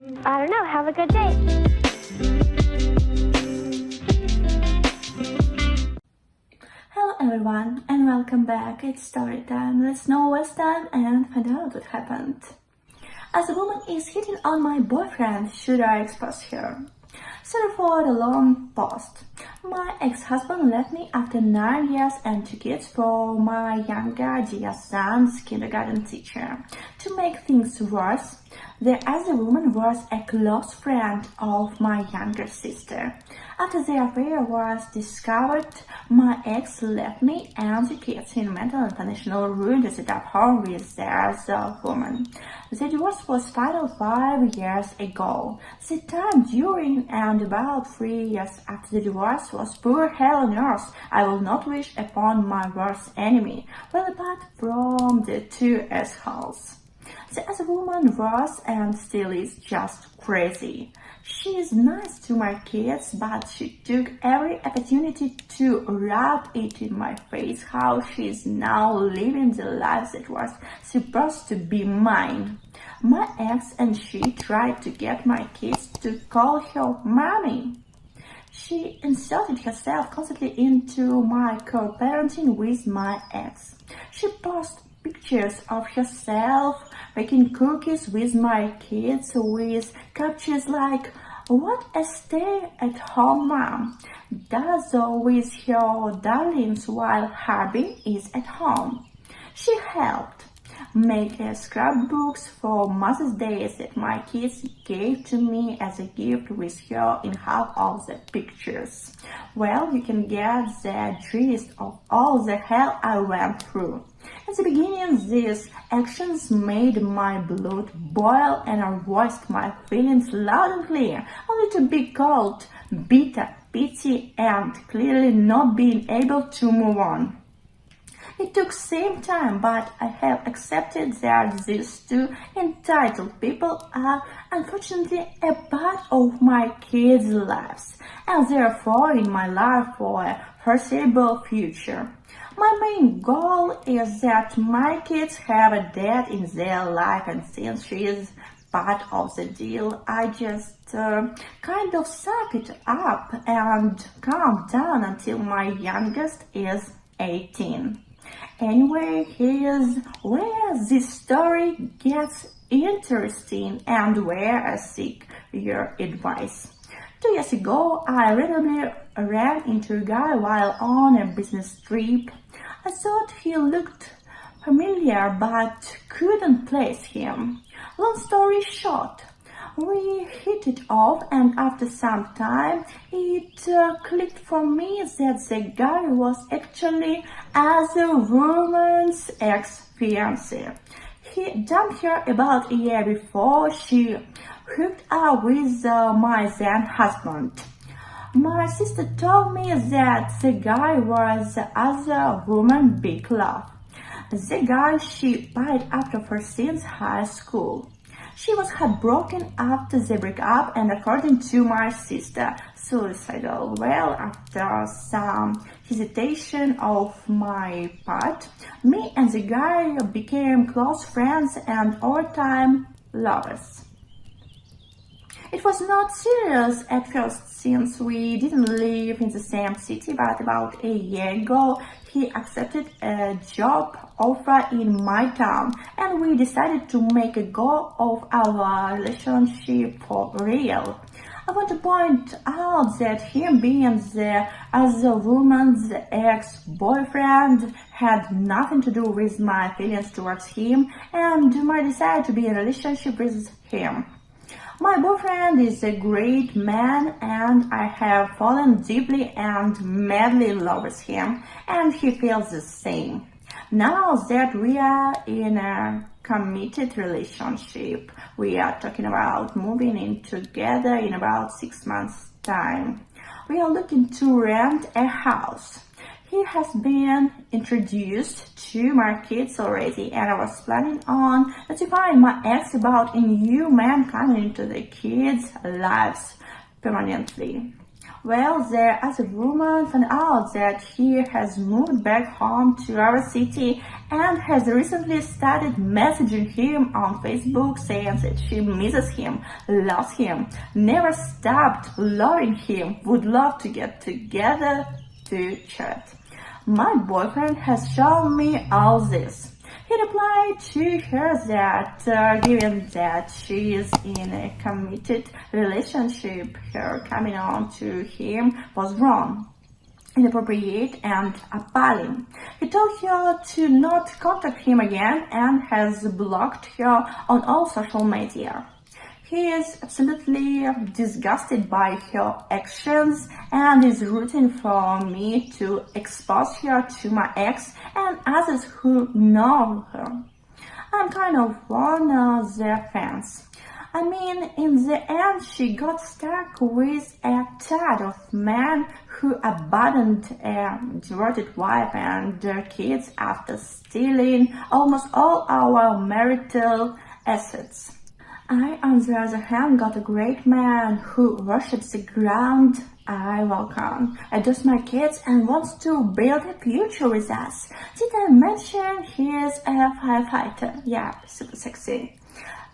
I don't know. Have a good day. Hello everyone and welcome back. It's story time. Let's know what's time and find out what happened. As a woman is hitting on my boyfriend, should I expose her? Sorry for the long post. My ex-husband left me after 9 years and 2 kids for my younger dear son's kindergarten teacher. To make things worse, the other woman was a close friend of my younger sister. After the affair was discovered, my ex left me and the kids in mental and financial ruin to set up home with the other woman. The divorce was final 5 years ago. The time during and about 3 years after the divorce was pure hell on earth. I will not wish upon my worst enemy, well apart from the two assholes. The other woman was and still is just crazy. She is nice to my kids, but she took every opportunity to rub it in my face how she is now living the life that was supposed to be mine. My ex and she tried to get my kids to call her mommy. She inserted herself constantly into my co-parenting with my ex. She posted pictures of herself making cookies with my kids with captions like, "What a stay-at-home mom does with her darlings while hubby is at home." She helped make scrapbooks for Mother's Day that my kids gave to me as a gift with her in half of the pictures. Well, you can get the gist of all the hell I went through. At the beginning, these actions made my blood boil and I voiced my feelings loud and clear, only to be called bitter, petty, and clearly not being able to move on. It took some time, but I have accepted that these two entitled people are unfortunately a part of my kids' lives, and therefore in my life for a foreseeable future. My main goal is that my kids have a dad in their life, and since she is part of the deal, I just kind of suck it up and calm down until my youngest is 18. Anyway, here's where this story gets interesting and where I seek your advice. 2 years ago, I randomly ran into a guy while on a business trip. I thought he looked familiar but couldn't place him. Long story short, we hit it off, and after some time it clicked for me that the guy was actually other woman's ex-fiancé. He dumped her about a year before she hooked up with my then husband. My sister told me that the guy was the other woman's big love. The guy she pied after her since high school. She was heartbroken after the breakup and, according to my sister, suicidal. Well, after some hesitation of my part, me and the guy became close friends and all-time lovers. It was not serious at first since we didn't live in the same city, but about a year ago he accepted a job offer in my town and we decided to make a go of our relationship for real. I want to point out that him being the other woman's ex-boyfriend had nothing to do with my feelings towards him and my desire to be in a relationship with him. My boyfriend is a great man and I have fallen deeply and madly in love with him, and he feels the same. Now that we are in a committed relationship, we are talking about moving in together in about 6 months' time. We are looking to rent a house. He has been introduced to my kids already, and I was planning on notifying my ex about a new man coming into the kids' lives permanently. Well, the other woman found out that he has moved back home to our city and has recently started messaging him on Facebook saying that she misses him, loves him, never stopped loving him, would love to get together to chat. My boyfriend has shown me all this. He replied to her that given that she is in a committed relationship, her coming on to him was wrong, inappropriate and appalling. He told her to not contact him again and has blocked her on all social media. He is absolutely disgusted by her actions and is rooting for me to expose her to my ex and others who know her. I'm kind of on their fence. I mean, in the end, she got stuck with a tad of man who abandoned a devoted wife and their kids after stealing almost all our marital assets. I, on the other hand, got a great man who worships the ground I walk on, adores my kids and wants to build a future with us. Did I mention he is a firefighter? Yeah, super sexy.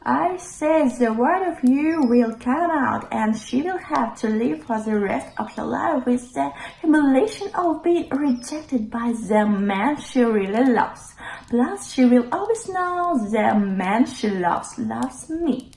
I said the one of you will come out and she will have to live for the rest of her life with the humiliation of being rejected by the man she really loves. Plus, she will always know the man she loves me.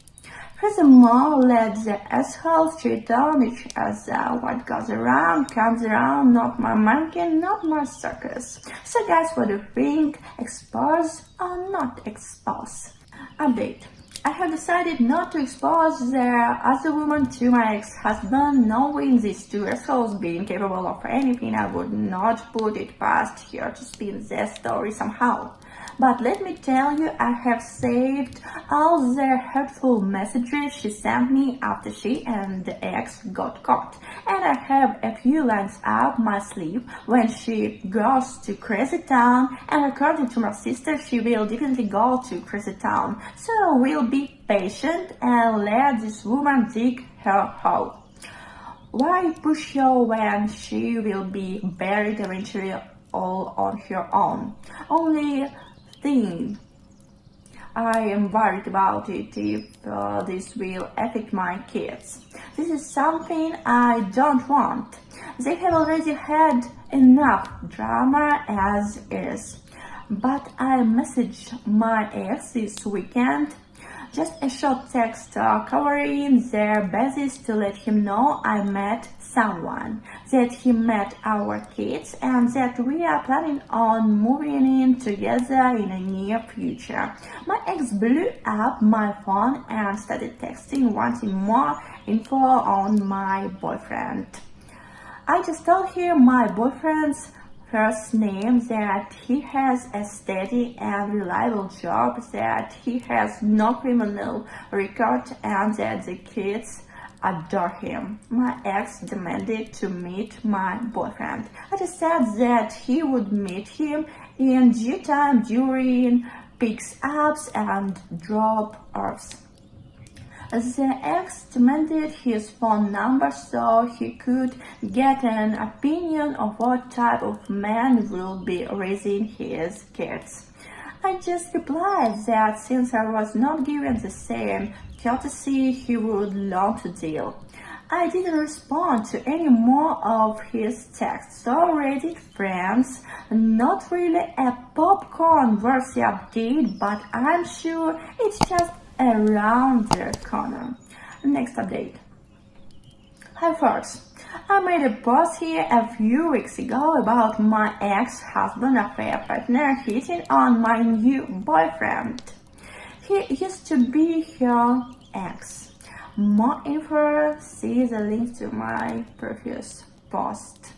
Furthermore, let the assholes cheat on each other. What goes around comes around, not my monkey, not my circus. So guys, what do you think? Expose or not expose? Update. I have decided not to expose the other woman to my ex-husband, knowing these two assholes being capable of anything. I would not put it past her to spin their story somehow. But let me tell you, I have saved all the hurtful messages she sent me after she and the ex got caught. And I have a few lines up my sleeve when she goes to Crazy Town, and according to my sister, she will definitely go to Crazy Town. So we'll be patient and let this woman dig her hole. Why push her when she will be buried eventually all on her own? Only thing I am worried about it if this will affect my kids. This is something I don't want. They have already had enough drama as is. But I messaged my ex this weekend, just a short text covering their basis to let him know I met someone, that he met our kids, and that we are planning on moving in together in the near future. My ex blew up my phone and started texting wanting more info on my boyfriend. I just told him my boyfriend's first name, that he has a steady and reliable job, that he has no criminal record, and that the kids adore him. My ex demanded to meet my boyfriend. I just said that he would meet him in due time during picks ups and drop offs. The ex demanded his phone number so he could get an opinion of what type of man will be raising his kids. I just replied that since I was not given the same courtesy, he would learn to deal. I didn't respond to any more of his texts. So Reddit friends, not really a popcorn-worthy update, but I'm sure it's just around the corner. Next update. Hi folks, I made a post here a few weeks ago about my ex-husband affair partner hitting on my new boyfriend. He used to be her ex. More info, see the link to my previous post.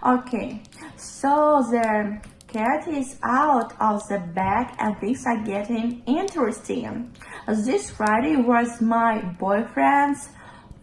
Okay, so the cat is out of the bag and things are getting interesting. This Friday was my boyfriend's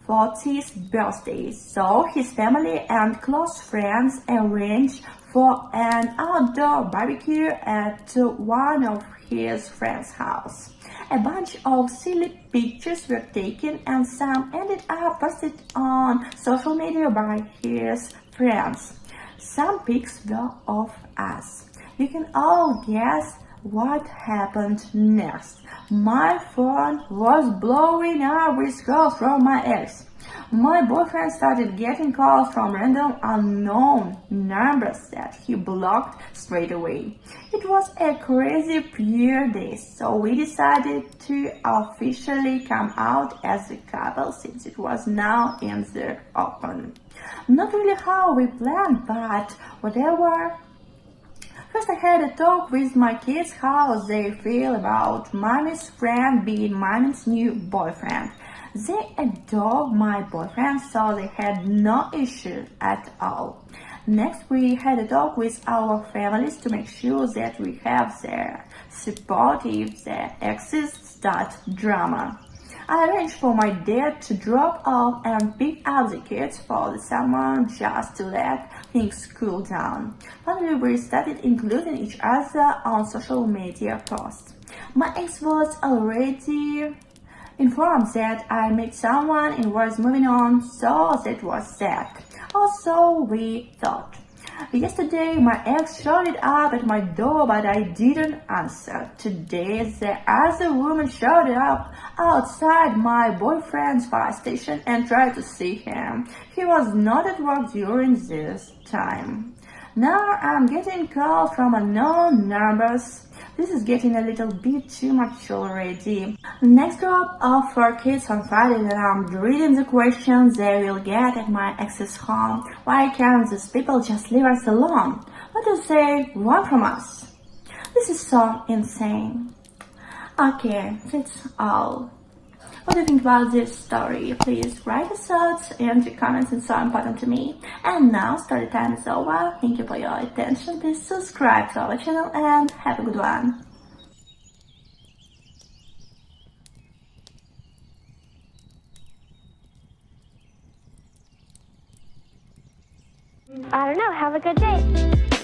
40th birthday, so his family and close friends arranged for an outdoor barbecue at one of his friend's house. A bunch of silly pictures were taken and some ended up posted on social media by his friends. Some pics were of us. You can all guess what happened next. My phone was blowing up with calls from my ex. My boyfriend started getting calls from random unknown numbers that he blocked straight away. It was a crazy few days, so we decided to officially come out as a couple since it was now in the open. Not really how we planned, but whatever. First I had a talk with my kids how they feel about mommy's friend being mommy's new boyfriend. They adored my boyfriend, so they had no issue at all. Next we had a talk with our families to make sure that we have their support if the exes start drama. I arranged for my dad to drop off and pick up the kids for the summer just to let things cool down. Finally, we started including each other on social media posts. My ex was already informed that I met someone and was moving on, so that was that. Also, we thought. Yesterday, my ex showed up at my door, but I didn't answer. Today, the other woman showed up outside my boyfriend's fire station and tried to see him. He was not at work during this time. Now I'm getting calls from unknown numbers. This is getting a little bit too much already. Next drop off for kids on Friday and I'm reading the questions they will get at my ex's home. Why can't these people just leave us alone? What do they want from us? This is so insane. Okay, that's all. What do you think about this story? Please write your thoughts and your comments, it's so important to me. And now story time is over. Thank you for your attention. Please subscribe to our channel and have a good one. I don't know. Have a good day.